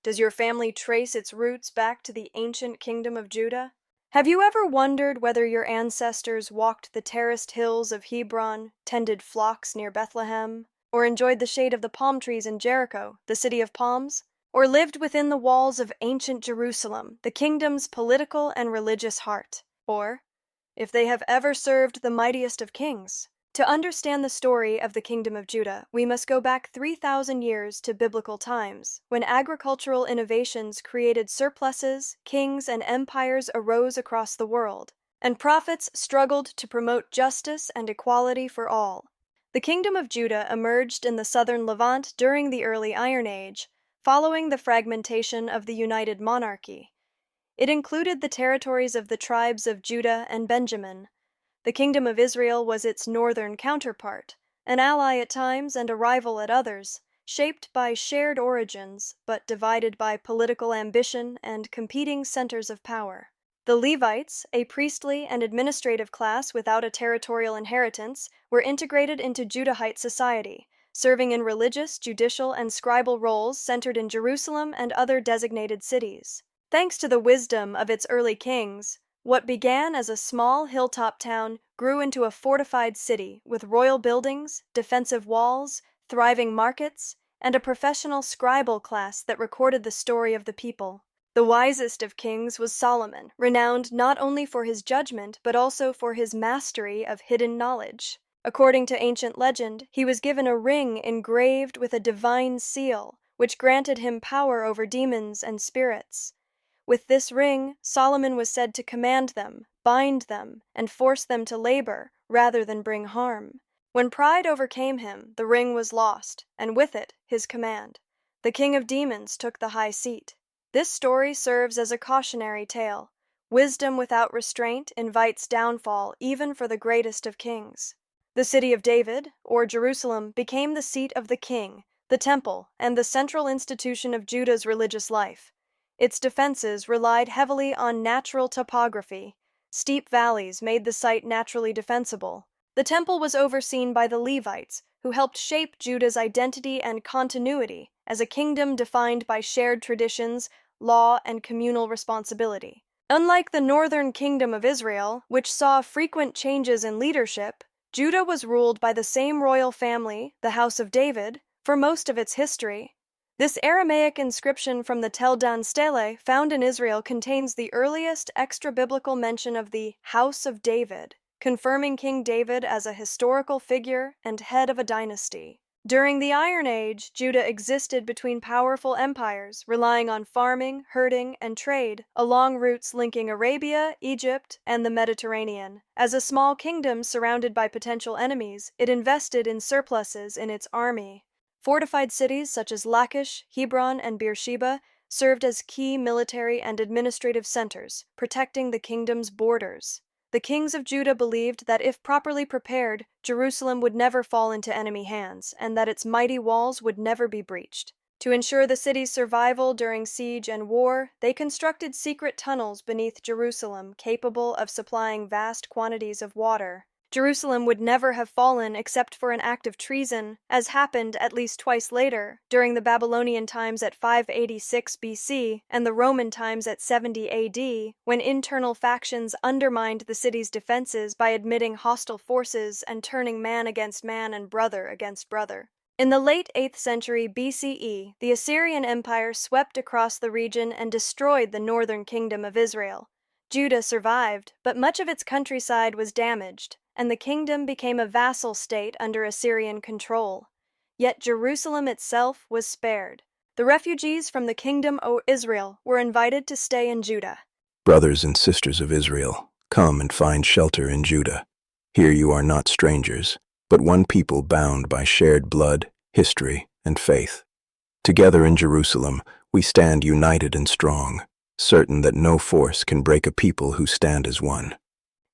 Does your family trace its roots back to the ancient kingdom of Judah? Have you ever wondered whether your ancestors walked the terraced hills of Hebron, tended flocks near Bethlehem, or enjoyed the shade of the palm trees in Jericho, the city of palms, or lived within the walls of ancient Jerusalem, the kingdom's political and religious heart? Or, if they have ever served the mightiest of kings? To understand the story of the Kingdom of Judah, we must go back 3,000 years to biblical times, when agricultural innovations created surpluses, kings and empires arose across the world, and prophets struggled to promote justice and equality for all. The Kingdom of Judah emerged in the southern Levant during the early Iron Age, following the fragmentation of the United Monarchy. It included the territories of the tribes of Judah and Benjamin. The Kingdom of Israel was its northern counterpart, an ally at times and a rival at others, shaped by shared origins, but divided by political ambition and competing centers of power. The Levites, a priestly and administrative class without a territorial inheritance, were integrated into Judahite society, serving in religious, judicial, and scribal roles centered in Jerusalem and other designated cities. Thanks to the wisdom of its early kings, what began as a small hilltop town grew into a fortified city with royal buildings, defensive walls, thriving markets, and a professional scribal class that recorded the story of the people. The wisest of kings was Solomon, renowned not only for his judgment but also for his mastery of hidden knowledge. According to ancient legend, he was given a ring engraved with a divine seal, which granted him power over demons and spirits. With this ring, Solomon was said to command them, bind them, and force them to labor, rather than bring harm. When pride overcame him, the ring was lost, and with it, his command. The king of demons took the high seat. This story serves as a cautionary tale. Wisdom without restraint invites downfall even for the greatest of kings. The city of David, or Jerusalem, became the seat of the king, the temple, and the central institution of Judah's religious life. Its defenses relied heavily on natural topography. Steep valleys made the site naturally defensible. The temple was overseen by the Levites, who helped shape Judah's identity and continuity as a kingdom defined by shared traditions, law, and communal responsibility. Unlike the northern kingdom of Israel, which saw frequent changes in leadership, Judah was ruled by the same royal family, the House of David, for most of its history. This Aramaic inscription from the Tel Dan Stele found in Israel contains the earliest extra-biblical mention of the House of David, confirming King David as a historical figure and head of a dynasty. During the Iron Age, Judah existed between powerful empires, relying on farming, herding, and trade, along routes linking Arabia, Egypt, and the Mediterranean. As a small kingdom surrounded by potential enemies, it invested in surpluses in its army. Fortified cities such as Lachish, Hebron, and Beersheba served as key military and administrative centers, protecting the kingdom's borders. The kings of Judah believed that if properly prepared, Jerusalem would never fall into enemy hands, and that its mighty walls would never be breached. To ensure the city's survival during siege and war, they constructed secret tunnels beneath Jerusalem capable of supplying vast quantities of water. Jerusalem would never have fallen except for an act of treason, as happened at least twice later, during the Babylonian times at 586 BC and the Roman times at 70 AD, when internal factions undermined the city's defenses by admitting hostile forces and turning man against man and brother against brother. In the late 8th century BCE, the Assyrian Empire swept across the region and destroyed the northern kingdom of Israel. Judah survived, but much of its countryside was damaged, and the kingdom became a vassal state under Assyrian control. Yet Jerusalem itself was spared. The refugees from the kingdom of Israel were invited to stay in Judah. Brothers and sisters of Israel, come and find shelter in Judah. Here you are not strangers, but one people bound by shared blood, history, and faith. Together in Jerusalem, we stand united and strong, certain that no force can break a people who stand as one.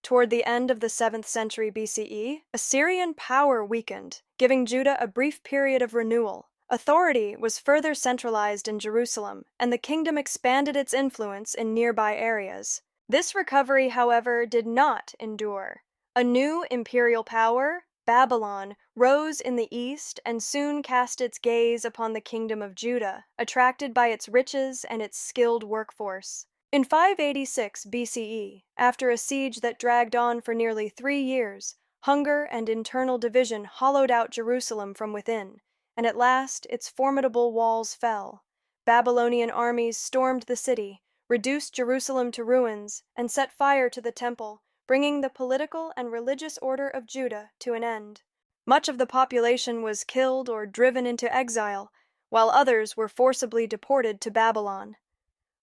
Toward the end of the 7th century BCE, Assyrian power weakened, giving Judah a brief period of renewal. Authority was further centralized in Jerusalem, and the kingdom expanded its influence in nearby areas. This recovery, however, did not endure. A new imperial power, Babylon, rose in the east and soon cast its gaze upon the kingdom of Judah, attracted by its riches and its skilled workforce. In 586 BCE, after a siege that dragged on for nearly 3 years, hunger and internal division hollowed out Jerusalem from within, and at last its formidable walls fell. Babylonian armies stormed the city, reduced Jerusalem to ruins, and set fire to the temple, bringing the political and religious order of Judah to an end. Much of the population was killed or driven into exile, while others were forcibly deported to Babylon.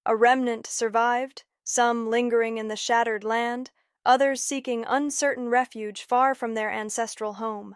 A remnant survived, some lingering in the shattered land, others seeking uncertain refuge far from their ancestral home.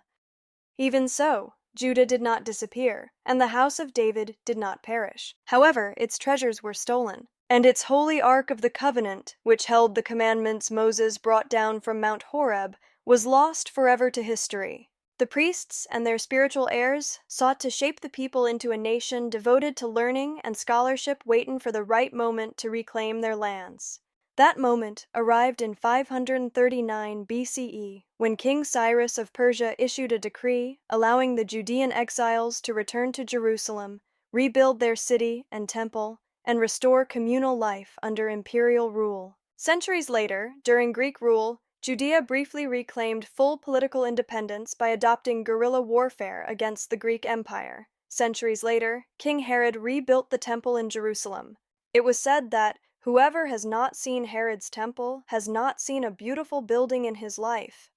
Even so, Judah did not disappear, and the house of David did not perish. However, its treasures were stolen, and its holy Ark of the Covenant, which held the commandments Moses brought down from Mount Horeb, was lost forever to history. The priests and their spiritual heirs sought to shape the people into a nation devoted to learning and scholarship, waiting for the right moment to reclaim their lands. That moment arrived in 539 BCE, when King Cyrus of Persia issued a decree allowing the Judean exiles to return to Jerusalem, rebuild their city and temple, and restore communal life under imperial rule. Centuries later, during Greek rule, Judea briefly reclaimed full political independence by adopting guerrilla warfare against the Greek Empire. Centuries later, King Herod rebuilt the temple in Jerusalem. It was said that whoever has not seen Herod's temple has not seen a beautiful building in his life.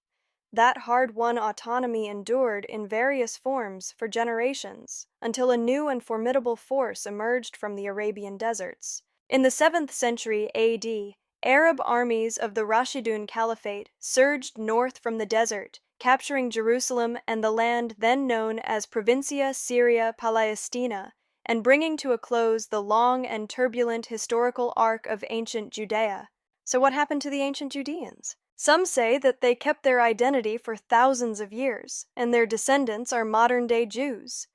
That hard-won autonomy endured in various forms for generations, until a new and formidable force emerged from the Arabian deserts. In the 7th century AD, Arab armies of the Rashidun Caliphate surged north from the desert, capturing Jerusalem and the land then known as Provincia Syria Palestina, and bringing to a close the long and turbulent historical arc of ancient Judea. So what happened to the ancient Judeans? Some say that they kept their identity for thousands of years, and their descendants are modern-day Jews.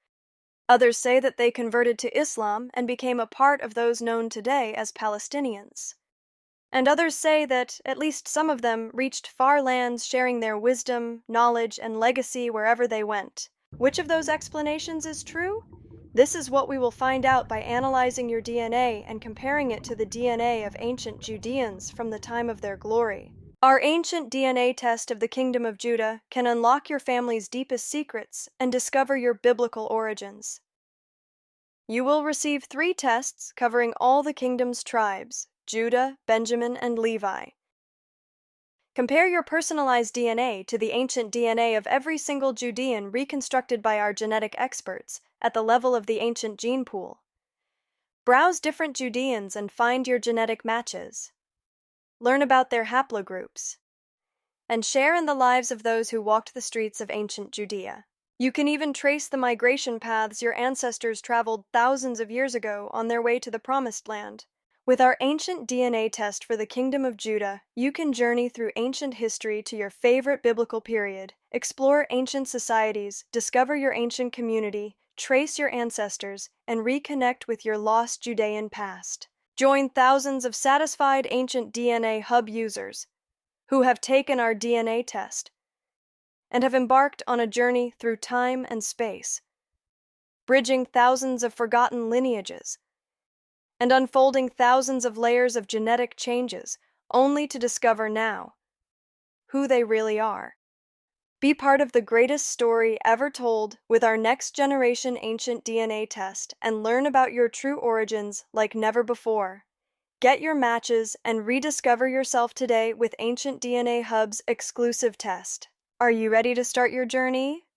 Others say that they converted to Islam and became a part of those known today as Palestinians. And others say that at least some of them reached far lands, sharing their wisdom, knowledge, and legacy wherever they went. Which of those explanations is true? This is what we will find out by analyzing your DNA and comparing it to the DNA of ancient Judeans from the time of their glory. Our ancient DNA test of the Kingdom of Judah can unlock your family's deepest secrets and discover your biblical origins. You will receive 3 tests covering all the kingdom's tribes: Judah, Benjamin, and Levi. Compare your personalized DNA to the ancient DNA of every single Judean reconstructed by our genetic experts at the level of the ancient gene pool. Browse different Judeans and find your genetic matches. Learn about their haplogroups, and share in the lives of those who walked the streets of ancient Judea. You can even trace the migration paths your ancestors traveled thousands of years ago on their way to the Promised Land. With our ancient DNA test for the Kingdom of Judah, you can journey through ancient history to your favorite biblical period, explore ancient societies, discover your ancient community, trace your ancestors, and reconnect with your lost Judean past. Join thousands of satisfied ancient DNA hub users who have taken our DNA test and have embarked on a journey through time and space, bridging thousands of forgotten lineages and unfolding thousands of layers of genetic changes, only to discover now who they really are. Be part of the greatest story ever told with our next generation ancient DNA test and learn about your true origins like never before. Get your matches and rediscover yourself today with Ancient DNA Hub's exclusive test. Are you ready to start your journey?